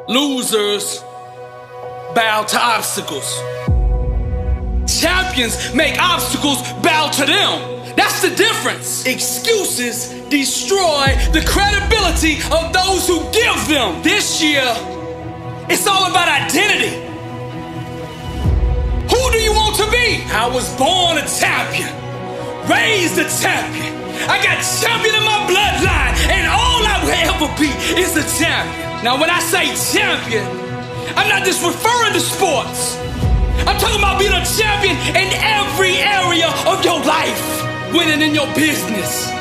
Losers bow to obstacles. Champions make obstacles bow to them. That's the difference. Excuses destroy the credibility of those who give them. This year, it's all about identity. Who do you want to be? I was born a champion, raised a champion. I got champion in my bloodline, and all I will ever be is a champion. Now, when I say champion, I'm not just referring to sports. I'm talking about being a champion in every area of your life. Winning in your business,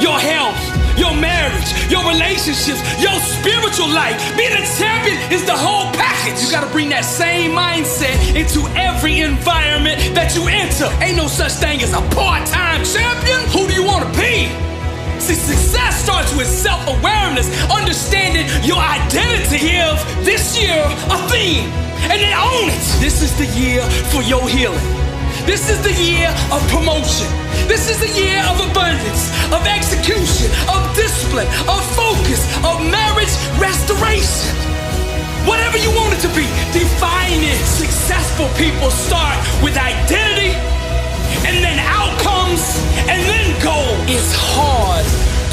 your health, your marriage, your relationships, your spiritual life. Being a champion is the whole package. You gotta bring that same mindset into every environment that you enter. Ain't no such thing as a part-time champion. Who do you wanna be? See, success starts with self-awareness, understanding your identity. Give this year a theme, and then own it. This is the year for your healing. This is the year of promotion. This is the year of abundance, of execution, of discipline, of focus, of marriage restoration. Whatever you want it to be, define it. Successful people start with identity, and then outcomes, and then goals. It's hard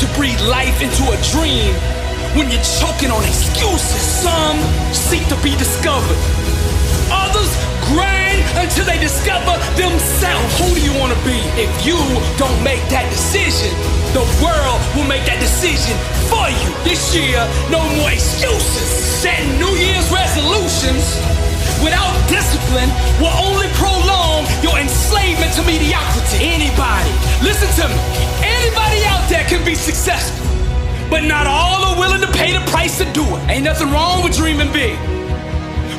to breathe life into a dream when you're choking on excuses. Some seek to be discovered. Others grind until they discover themselves. Who do you want to be? If you don't make that decision, the world will make that decision for you. This year, no more excuses. Setting New Year's resolutions without discipline will only prolong your enslavement to mediocrity. Anybody, listen to me, anybody out there can be successful, but not all are willing to pay the price to do it. Ain't nothing wrong with dreaming big,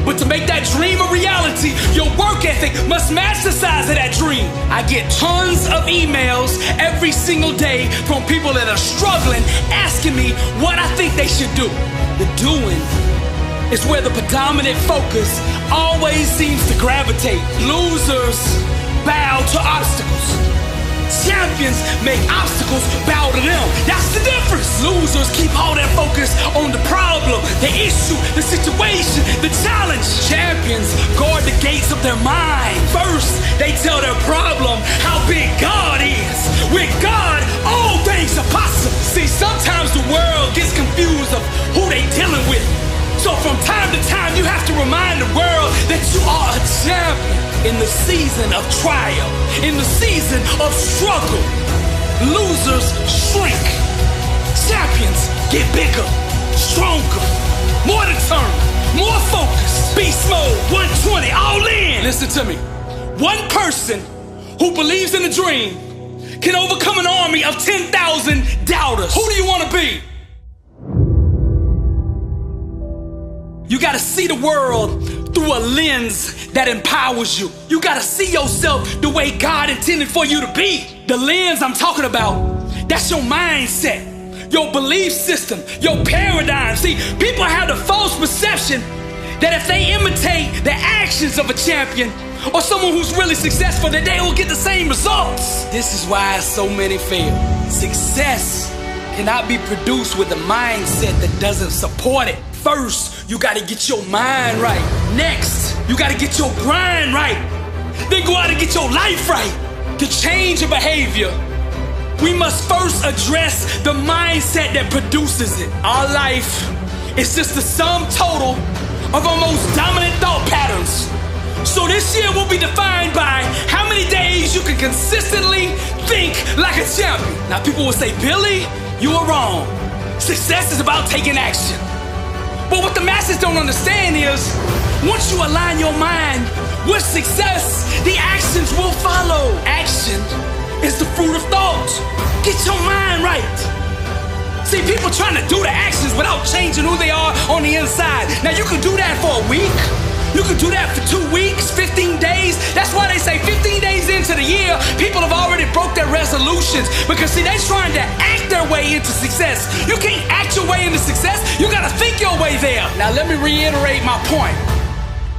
but to make that dream a reality, your work ethic must match the size of that dream. I get tons of emails every single day from people that are struggling, asking me what I think they should do. The doing is where the predominant focus always seems to gravitate. Losers bow to obstacles. Champions make obstacles bow to them. That's the difference. Losers keep all their focus on the problem, the issue, the situation, the challenge. Champions guard the gates of their mind. First, they tell their problem how big God is. With God, all things are possible. See, sometimes the world gets confused of who they dealing with. So from time to time, you have to remind the world that you are a champion. In the season of trial, in the season of struggle, losers shrink. Champions get bigger, stronger, more determined, more focused. Beast mode, 120, all in. Listen to me. One person who believes in a dream can overcome an army of 10,000 doubters. Who do you want to be? You gotta see the world through a lens that empowers you. You gotta see yourself the way God intended for you to be. The lens I'm talking about, that's your mindset, your belief system, your paradigm. See, people have the false perception that if they imitate the actions of a champion or someone who's really successful, that they will get the same results. This is why so many fail. Success cannot be produced with a mindset that doesn't support it. First, you gotta get your mind right. Next, you gotta get your grind right. Then go out and get your life right. To change your behavior, we must first address the mindset that produces it. Our life is just the sum total of our most dominant thought patterns. So this year will be defined by how many days you can consistently think like a champion. Now people will say, Billy, you are wrong. Success is about taking action. But what the masses don't understand is, once you align your mind with success, the actions will follow. Action is the fruit of thought. Get your mind right. See, people trying to do the actions without changing who they are on the inside. Now, you can do that for a week. You can do that for 2 weeks, 15 days. That's why they say 15 days into the year, people have already broke their resolutions. Because see, they're trying to act their way into success. You can't act your way into success. You gotta think your way there. Now let me reiterate my point.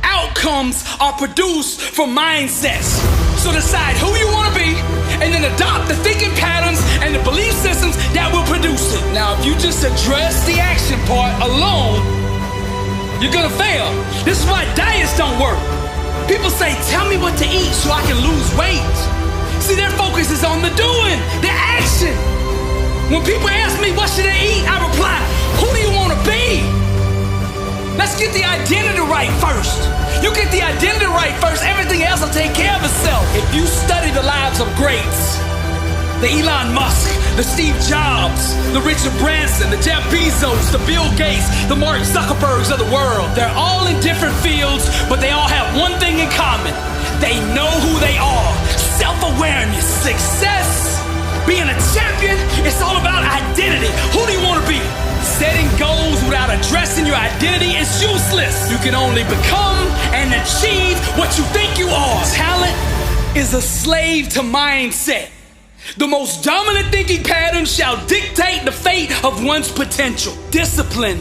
Outcomes are produced from mindsets. So decide who you wanna be, and then adopt the thinking patterns and the belief systems that will produce it. Now, if you just address the action part alone, You're gonna fail. This is why diets don't work. People say, tell me what to eat so I can lose weight. See, their focus is on the doing, the action. When people ask me, what should I eat? I reply, who do you want to be? Let's get the identity right first. You get the identity right first, everything else will take care of itself. If you study the lives of greats, the Elon Musk, the Steve Jobs, the Richard Branson, the Jeff Bezos, the Bill Gates, the Mark Zuckerbergs of the world, they're all in different fields, but they all have one thing in common. They know who they are. Self-awareness, success, being a champion, it's all about identity. Who do you want to be? Setting goals without addressing your identity is useless. You can only become and achieve what you think you are. Talent is a slave to mindset. The most dominant thinking pattern shall dictate the fate of one's potential. Discipline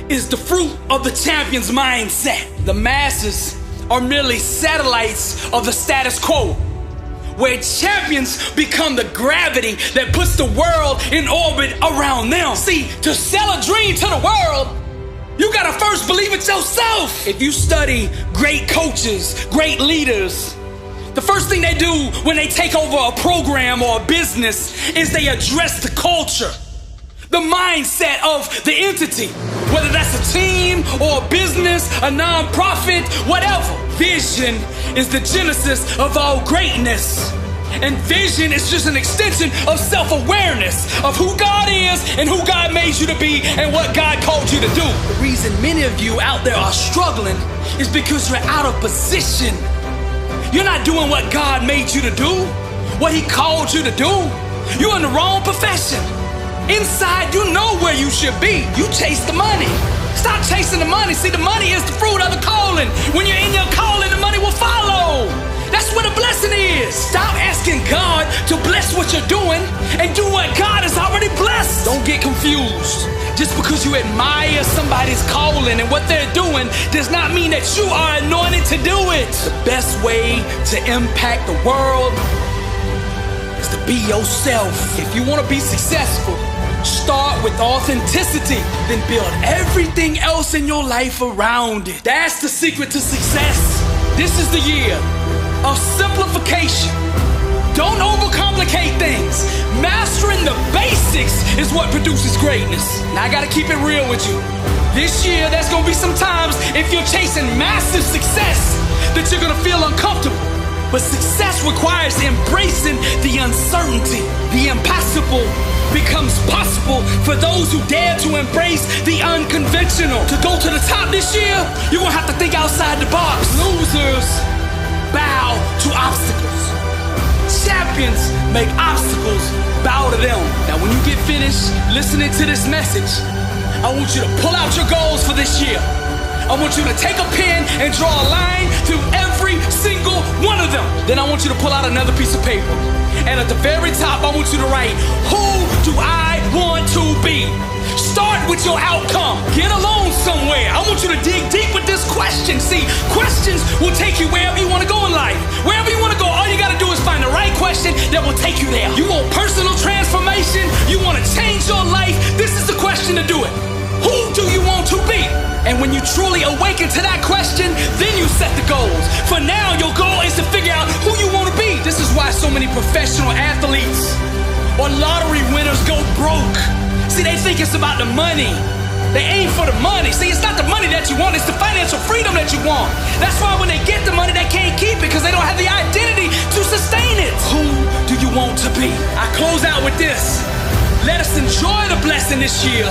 is the fruit of the champion's mindset. The masses are merely satellites of the status quo, where champions become the gravity that puts the world in orbit around them. See, to sell a dream to the world, you gotta first believe it yourself. If you study great coaches, great leaders, the first thing they do when they take over a program or a business is they address the culture, the mindset of the entity, whether that's a team or a business, a nonprofit, whatever. Vision is the genesis of all greatness. And vision is just an extension of self-awareness of who God is and who God made you to be and what God called you to do. The reason many of you out there are struggling is because you're out of position. You're not doing what God made you to do, what He called you to do. You're in the wrong profession. Inside, you know where you should be. You chase the money. Stop chasing the money. See, the money is the fruit of the calling. When you're in your calling, the money will follow. That's where the blessing is. Stop asking God to bless what you're doing and do what God has already blessed. Don't get confused. Just because you admire somebody's calling and what they're doing does not mean that you are anointed to do it. The best way to impact the world is to be yourself. If you want to be successful, start with authenticity, then build everything else in your life around it. That's the secret to success. This is the year of simplification. Don't overcomplicate things. Mastering the basics is what produces greatness. Now I gotta keep it real with you. This year, there's gonna be some times if you're chasing massive success that you're gonna feel uncomfortable. But success requires embracing the uncertainty. The impossible becomes possible for those who dare to embrace the unconventional. To go to the top this year, you're gonna have to think outside the box. Losers bow to obstacles. Champions make obstacles bow to them. Now when you get finished listening to this message, I want you to pull out your goals for this year. I want you to take a pen and draw a line through every single one of them. Then I want you to pull out another piece of paper. And at the very top, I want you to write, who do I want to be? Start with your outcome. Get alone somewhere. I want you to dig deep with this question. See, questions will take you wherever you want to go in life. Wherever you want to go, all you got to do is find the right question that will take you there. You want personal transformation? You want to change your life? This is the question to do it. Who do you want to be? And when you truly awaken to that question, then you set the goals. For now, your goal is to figure out who you want to be. This is why so many professional athletes or lottery winners go broke. See, they think it's about the money. They aim for the money. See, it's not the money that you want, it's the financial freedom that you want. That's why when they get the money, they can't keep it because they don't have the identity to sustain it. Who do you want to be? I close out with this. Let us enjoy the blessing this year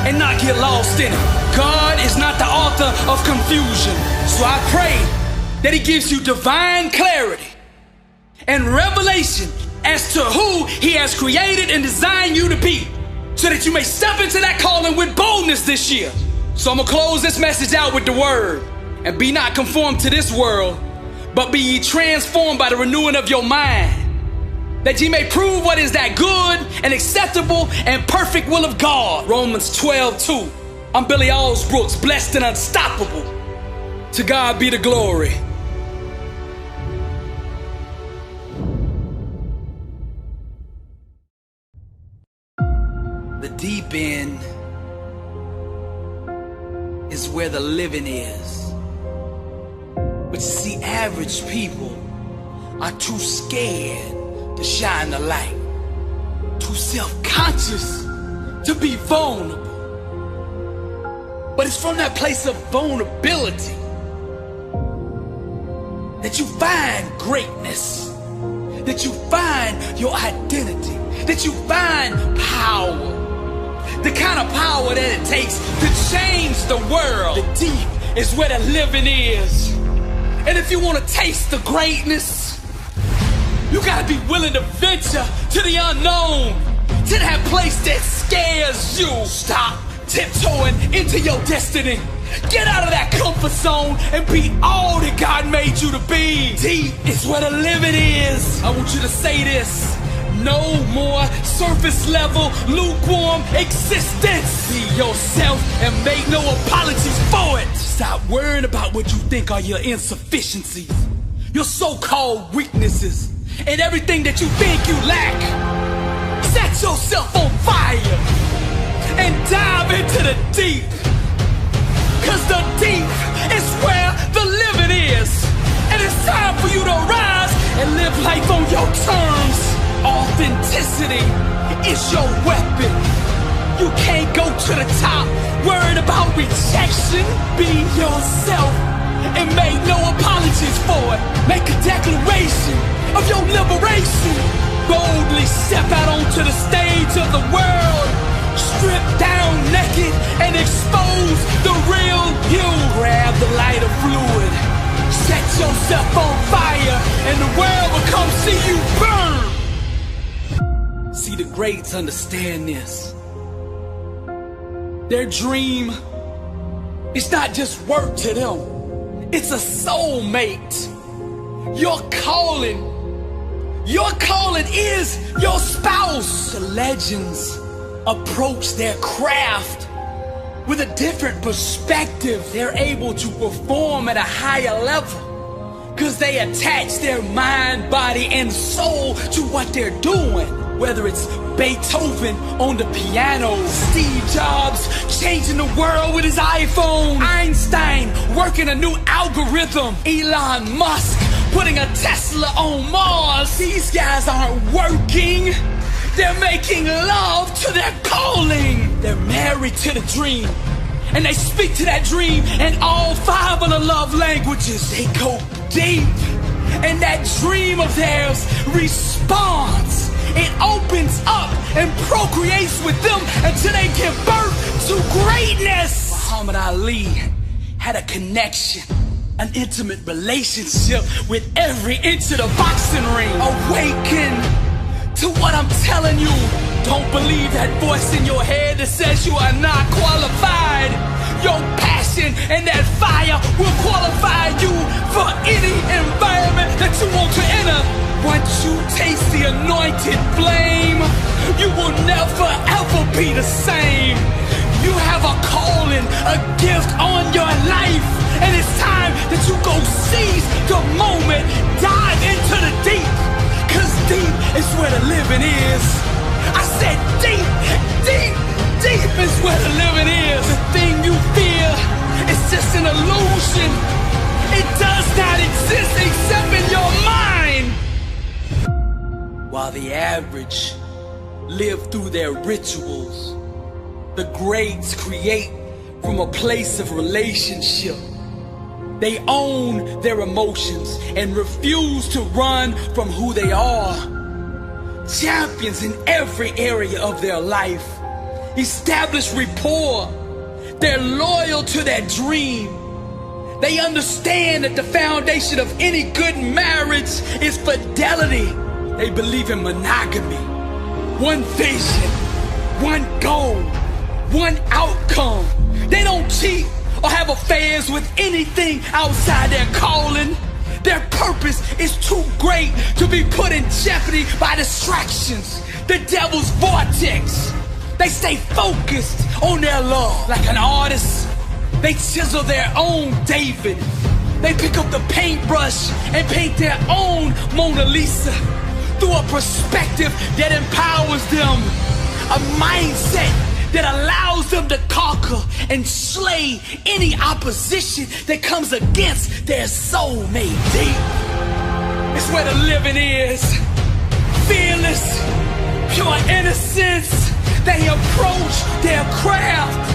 and not get lost in it. God is not the author of confusion. So I pray that He gives you divine clarity and revelation as to who He has created and designed you to be, so that you may step into that calling with boldness this year. So I'm gonna close this message out with the word, and be not conformed to this world, but be ye transformed by the renewing of your mind, that ye may prove what is that good and acceptable and perfect will of God. Romans 12:2. I'm Billy Alsbrooks, blessed and unstoppable. To God be the glory. The deep end is where the living is. But you see, average people are too scared to shine the light, too self-conscious to be vulnerable. But it's from that place of vulnerability that you find greatness, that you find your identity, that you find power. The kind of power that it takes to change the world. The deep is where the living is. And if you want to taste the greatness, you gotta be willing to venture to the unknown, to that place that scares you. Stop tiptoeing into your destiny. Get out of that comfort zone and be all that God made you to be. Deep is where the living is. I want you to say this. No more surface level, lukewarm existence. Be yourself and make no apologies for it. Stop worrying about what you think are your insufficiencies, your so-called weaknesses, and everything that you think you lack. Set yourself on fire and dive into the deep. Cause the deep is where the living is. And it's time for you to rise and live life on your terms. Authenticity is your weapon. You can't go to the top worried about rejection. Be yourself and make no apologies for it. Make a declaration of your liberation. Boldly step out onto the stage of the world. Strip down naked and expose the real you. Grab the lighter fluid. Set yourself on fire and the world will come see you burn. See, the greats understand this. Their dream is not just work to them. It's a soulmate. Your calling is your spouse. The legends approach their craft with a different perspective. They're able to perform at a higher level because they attach their mind, body, and soul to what they're doing. Whether it's Beethoven on the piano, Steve Jobs changing the world with his iPhone, Einstein working a new algorithm, Elon Musk putting a Tesla on Mars. These guys aren't working. They're making love to their calling. They're married to the dream, and they speak to that dream in all 5 of the love languages. They go deep, and that dream of theirs responds. It opens up and procreates with them until they give birth to greatness. Muhammad Ali had a connection, an intimate relationship with every inch of the boxing ring. Awaken to what I'm telling you. Don't believe that voice in your head that says you are not qualified. Your passion and that fire will qualify you for any environment that you want to enter. Once you taste the anointed flame, you will never ever be the same. You have a calling, a gift on your life, and it's time that you go seize the moment. Dive into the deep, cause deep is where the living is. I said deep, deep, deep is where the living is. The thing you fear is just an illusion. It does not exist except in your mind. While the average live through their rituals, the greats create from a place of relationship. They own their emotions and refuse to run from who they are. Champions in every area of their life establish rapport. They're loyal to their dream. They understand that the foundation of any good marriage is fidelity. They believe in monogamy. One vision, one goal, one outcome. They don't cheat or have affairs with anything outside their calling. Their purpose is too great to be put in jeopardy by distractions, the devil's vortex. They stay focused on their love. Like an artist, they chisel their own David. They pick up the paintbrush and paint their own Mona Lisa through a perspective that empowers them, a mindset that allows them to conquer and slay any opposition that comes against their soulmate deep. It's where the living is, fearless, pure innocence. They approach their craft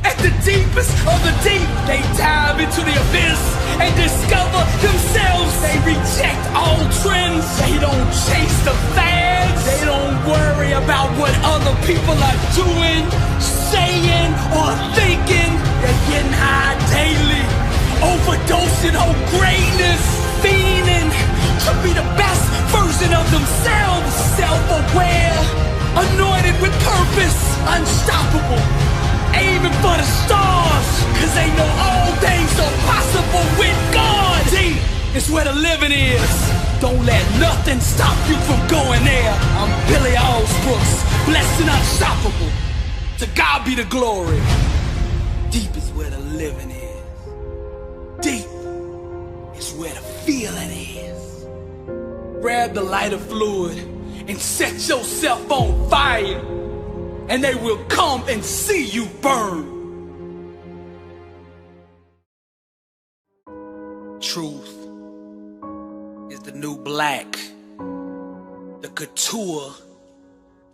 at the deepest of the deep. They dive into the abyss and discover themselves. They reject all trends. They don't chase the fads. They don't worry about what other people are doing, saying, or thinking. They're getting high daily, overdosing on greatness, fiending to be the best version of themselves. Self-aware, anointed with purpose, unstoppable, aiming for the stars, cause they know all things are possible with God. Deep is where the living is. Don't let nothing stop you from going there. I'm Billy Alsbrooks, blessed and unstoppable. To God be the glory. Deep is where the living is. Deep is where the feeling is. Grab the lighter fluid and set yourself on fire, and they will come and see you burn. Truth is the new black, the couture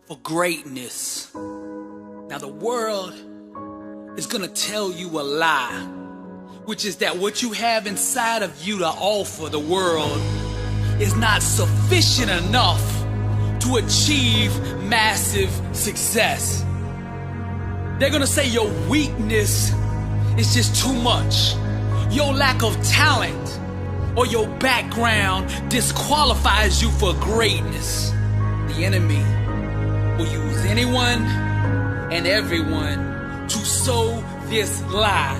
for greatness. Now the world is gonna tell you a lie, which is that what you have inside of you to offer the world is not sufficient enough to achieve massive success. They're gonna say your weakness is just too much. Your lack of talent or your background disqualifies you for greatness. The enemy will use anyone and everyone to sow this lie,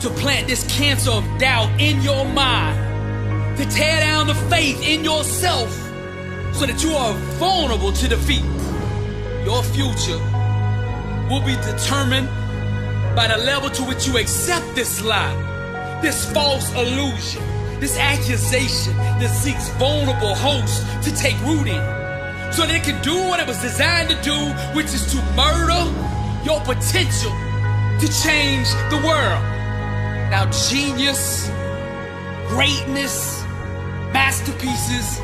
to plant this cancer of doubt in your mind, to tear down the faith in yourself, so that you are vulnerable to defeat. Your future will be determined by the level to which you accept this lie, this false illusion, this accusation that seeks vulnerable hosts to take root in, so that it can do what it was designed to do, which is to murder your potential to change the world. Now, genius, greatness, masterpieces,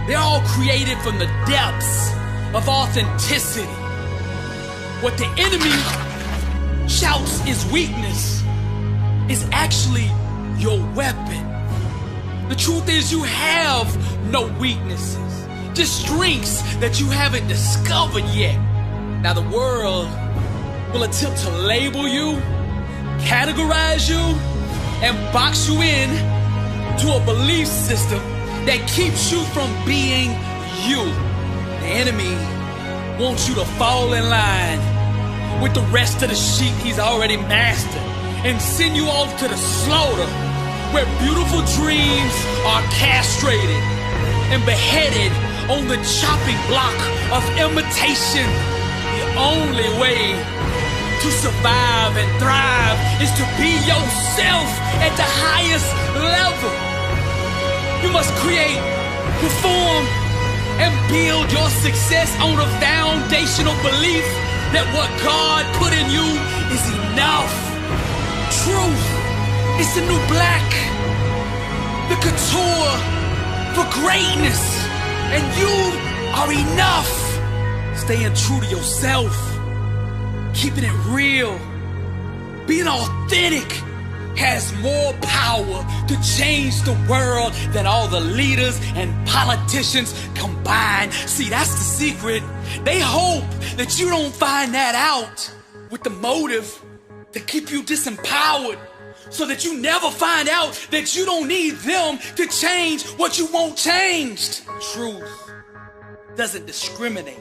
they're all created from the depths of authenticity. What the enemy shouts is weakness is actually your weapon. The truth is, you have no weaknesses, just strengths that you haven't discovered yet. Now the world will attempt to label you, categorize you, and box you in to a belief system that keeps you from being you. The enemy wants you to fall in line with the rest of the sheep he's already mastered and send you off to the slaughter, where beautiful dreams are castrated and beheaded on the chopping block of imitation. The only way to survive and thrive is to be yourself at the highest level. You must create, perform, and build your success on a foundational belief that what God put in you is enough. Truth is the new black, the couture for greatness, and you are enough. Staying true to yourself, keeping it real, being authentic has more power to change the world than all the leaders and politicians combined. See, that's the secret. They hope that you don't find that out with the motive to keep you disempowered, so that you never find out that you don't need them to change what you want changed. Truth doesn't discriminate.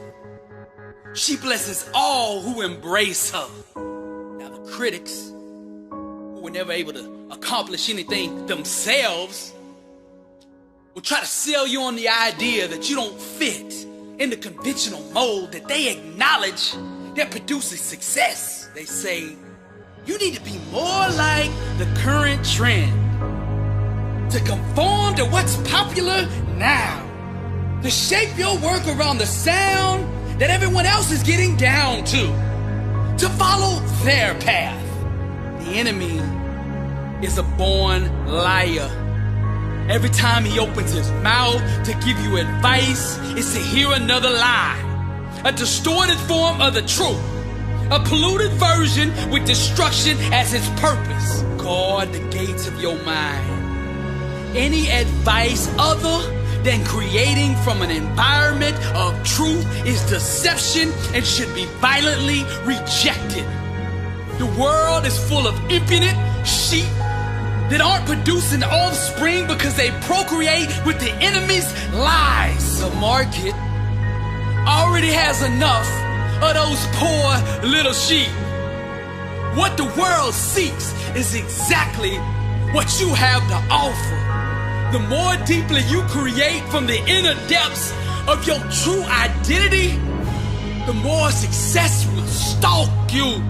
She blesses all who embrace her. Now the critics, who were never able to accomplish anything themselves, will try to sell you on the idea that you don't fit in the conventional mold that they acknowledge that produces success. They say, you need to be more like the current trend, to conform to what's popular now, to shape your work around the sound that everyone else is getting down to to follow their path. The enemy is a born liar. Every time he opens his mouth to give you advice, it's to hear another lie, a distorted form of the truth, a polluted version with destruction as its purpose. Guard the gates of your mind. Any advice other than creating from an environment of truth is deception and should be violently rejected. The world is full of impudent sheep that aren't producing offspring because they procreate with the enemy's lies. The market already has enough of those poor little sheep. What the world seeks is exactly what you have to offer. The more deeply you create from the inner depths of your true identity, the more success will stalk you.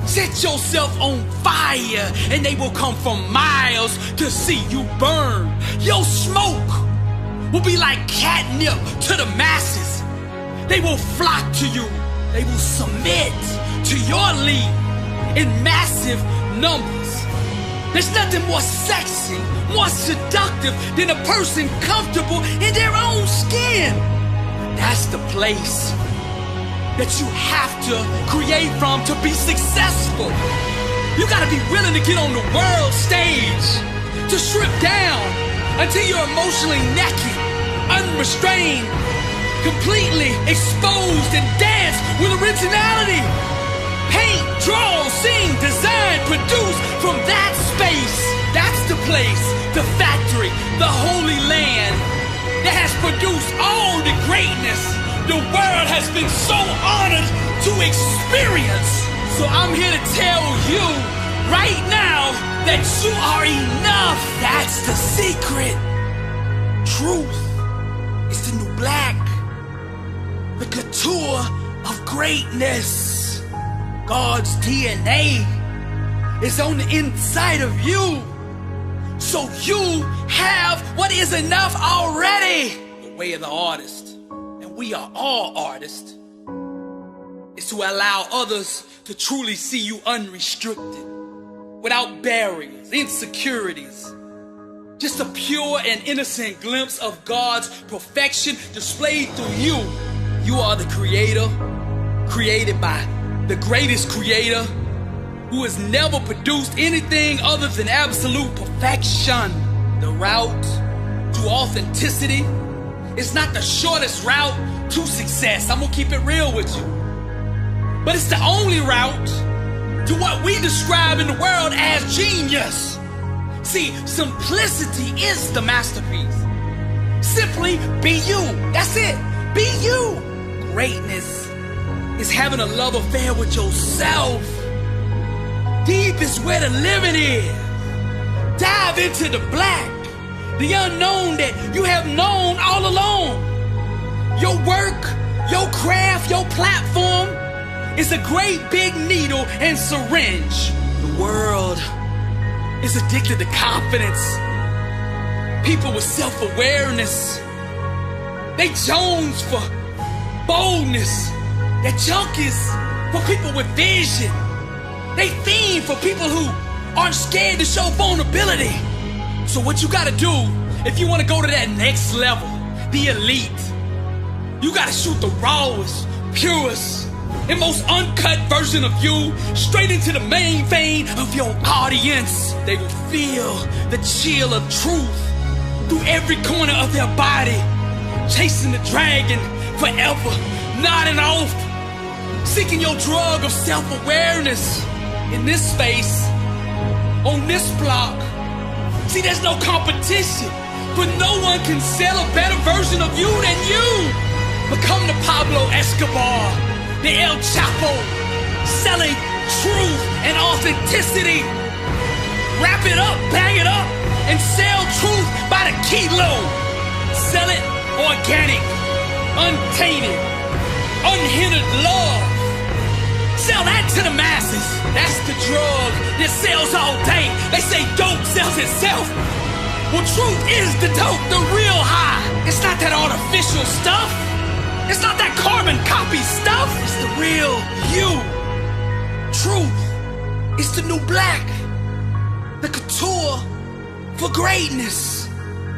Set yourself on fire and they will come from miles to see you burn. Your smoke will be like catnip to the masses. They will flock to you. They will submit to your lead in massive numbers. There's nothing more sexy, more seductive than a person comfortable in their own skin. That's the place that you have to create from to be successful. You gotta be willing to get on the world stage, to strip down until you're emotionally naked, unrestrained, completely exposed, and dance with originality. Paint, draw, sing, design, produce from that space. That's the place, the factory, the holy land that has produced all the greatness the world has been so honored to experience. So I'm here to tell you right now that you are enough. That's the secret. Truth is the new black, the couture of greatness. God's DNA is on the inside of you. So you have what is enough already. The way of the artist, and we are all artists, is to allow others to truly see you unrestricted, without barriers, insecurities. Just a pure and innocent glimpse of God's perfection displayed through you. You are the creator, created by the greatest creator, who has never produced anything other than absolute perfection. The route to authenticity is not the shortest route to success. I'm gonna keep it real with you. But it's the only route to what we describe in the world as genius. See, simplicity is the masterpiece. Simply be you. That's it. Be you. Greatness is having a love affair with yourself. Deep is where the living is. Dive into the black, the unknown that you have known all along. Your work, your craft, your platform is a great big needle and syringe. The world is addicted to confidence. People with self-awareness, they jones for boldness. That junk is for people with vision. They fiend for people who aren't scared to show vulnerability. So what you gotta do, if you wanna go to that next level, the elite, you gotta shoot the rawest, purest, and most uncut version of you straight into the main vein of your audience. They will feel the chill of truth through every corner of their body, chasing the dragon forever, nodding off, seeking your drug of self-awareness. In this space, on this block, see, there's no competition, but no one can sell a better version of you than you. Become the Pablo Escobar, the El Chapo, selling truth and authenticity. Wrap it up, bang it up, and sell truth by the kilo. Sell it organic, untainted, unhindered love. Sell that to the masses. That's the drug that sells all day. They say dope sells itself. Well, truth is the dope, the real high. It's not that artificial stuff. It's not that carbon copy stuff. It's the real you. is the new black. The couture for greatness.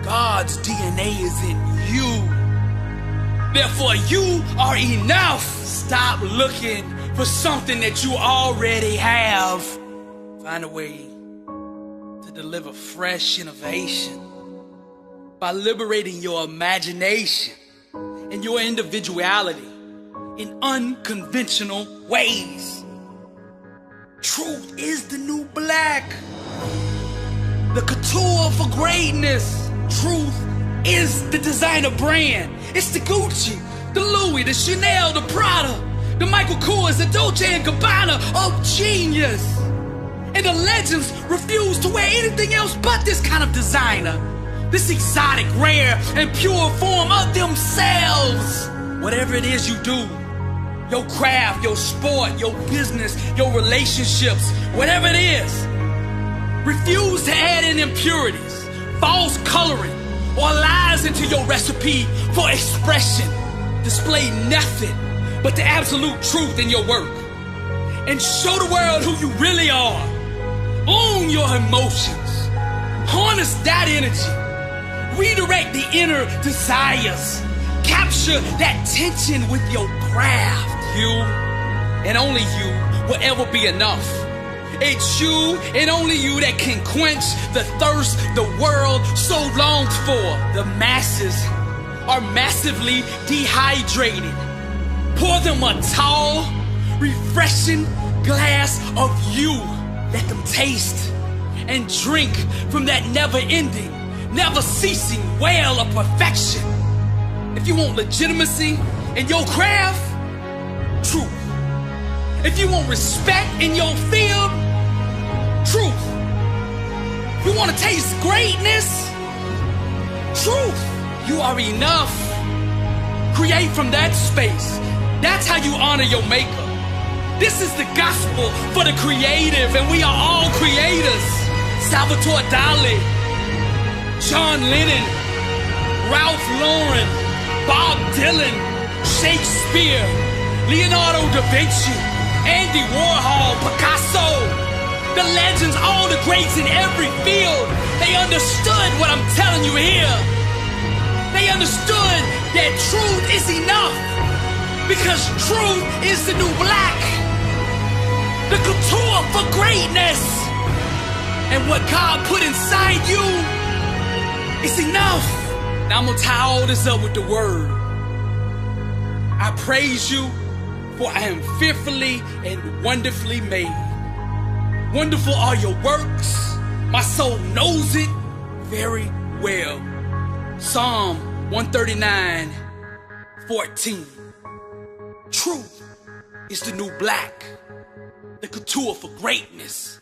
God's DNA is in you. Therefore, you are enough. Stop looking for something that you already have. Find a way to deliver fresh innovation by liberating your imagination and your individuality in unconventional ways. Truth is the new black. The couture for greatness. Truth is the designer brand. It's the Gucci, the Louis, the Chanel, the Prada, the Michael Kors, the Dolce & Gabbana of genius. And the legends refuse to wear anything else but this kind of designer. This exotic, rare, and pure form of themselves. Whatever it is you do, your craft, your sport, your business, your relationships, whatever it is, refuse to add in impurities, false coloring, or lies into your recipe for expression. Display nothing but the absolute truth in your work. And show the world who you really are. Own your emotions. Harness that energy. Redirect the inner desires. Capture that tension with your craft. You, and only you, will ever be enough. It's you and only you that can quench the thirst the world so longs for. The masses are massively dehydrated. Pour them a tall, refreshing glass of you. Let them taste and drink from that never-ending, never-ceasing well of perfection. If you want legitimacy in your craft, truth. If you want respect in your field, truth. You want to taste greatness, truth. You are enough. Create from that space. That's how you honor your maker. This is the gospel for the creative, and we are all creators. Salvatore Dali, John Lennon, Ralph Lauren, Bob Dylan, Shakespeare, Leonardo da Vinci, Andy Warhol, Picasso, the legends, all the greats in every field. They understood what I'm telling you here. They understood that truth is enough, because truth is the new black. The couture for greatness. And what God put inside you is enough. Now I'm gonna tie all this up with the word. I praise you, for I am fearfully and wonderfully made. Wonderful are your works. My soul knows it very well. Psalm 139:14. Truth is the new black. The couture for greatness.